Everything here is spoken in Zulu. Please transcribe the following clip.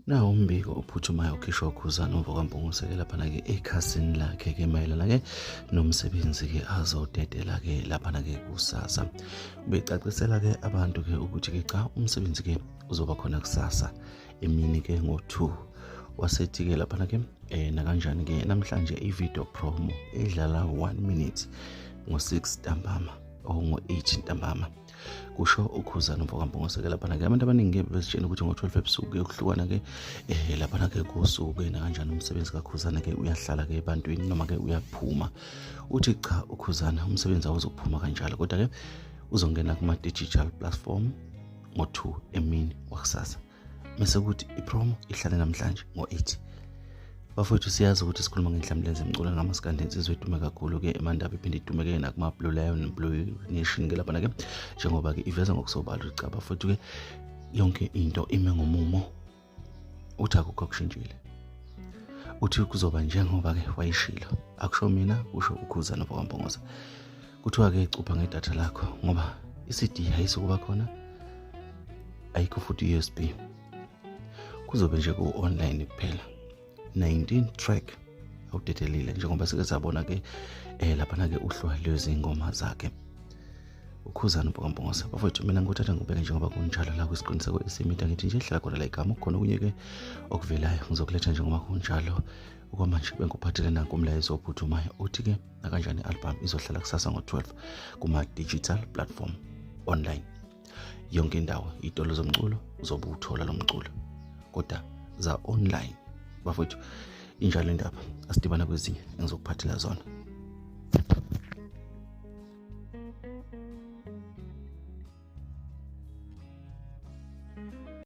Nawo umbiko ophuthumayo okhishwa uKhuzani uMvokampungu laphana-ke ekhasini lakhe-ke mayelana-ke nomsebenzi-ke azodedela-ke laphana-ke kusasa. Becacisela-ke abantu-ke ukuthi-ke cha umsebenzi-ke uzoba khona kusasa emini-ke ngo-2. Wasethi-ke laphana-ke nakanjani-ke namhlanje i-video promo edlala 1 minute ngo-6 ntambama or ngo-8 ntambama. Kusho uKhuzani Mvokampungu laphana-ke abantu abaningi bezitshela ukuthi ngo-12 ebusuku ukuhlukana-ke laphana-ke kusuku nakanjani umsebenzi kaKhuzani-ke uyahlala-ke ebantwini noma-ke uyaphuma. Uthi cha uKhuzani umsebenzi awuzophuma kanjalo kodwa-ke uzongena kuma-digital platform ngo-2 emini wakusasa. Mase kuthi ipromo ihlale namhlanje ngo-8. Bafowethu siyazi ukuthi sikhuluma ngenhlamlezi emculo ngamaskandi insizwe idume kakhulu-ke emandaba iphinde idume-ke nakuma-Blue Lion Blue Nation-ke laphana-ke njengoba-ke iveza ngokusobala ukuthi cha bafowethu-ke yonke into ime ngomumo. Uthi akukho okushintshile. Uthi kuzoba njengoba-ke wayishilo. Akusho mina kusho uKhuzani Mvokampungu. Kuthiwa-ke cupha ngedatha lakho ngoba i-CD ayisukuba khona ayikho futhi USB. Kuzobe nje ku-online kuphela. 19 track awudedelile njengoba sike sabona-ke laphana-ke uhlwa lwezingoma zakhe uKhuzani Mvokampungu. Bafowethu mina ngikuthatha ngibeke njengoba kunjalo la kwisiqiniseko esimida ngithi nje hlala khona la igama kukhona okunye-ke okuvelayo ngizokuletha njengoba kunjalo. Okwamanje bengikuphathele nanku umlayezo ophuthumayo uthi-ke nakanjani i-album izohlala kusasa ngo-12 kuma-digital platform online. Yonke indawo itolo zomculo uzobe uthola lo mculo kodwa za online. Bafowethu injalo indaba asidibana kwezinye engizokuphathela zona.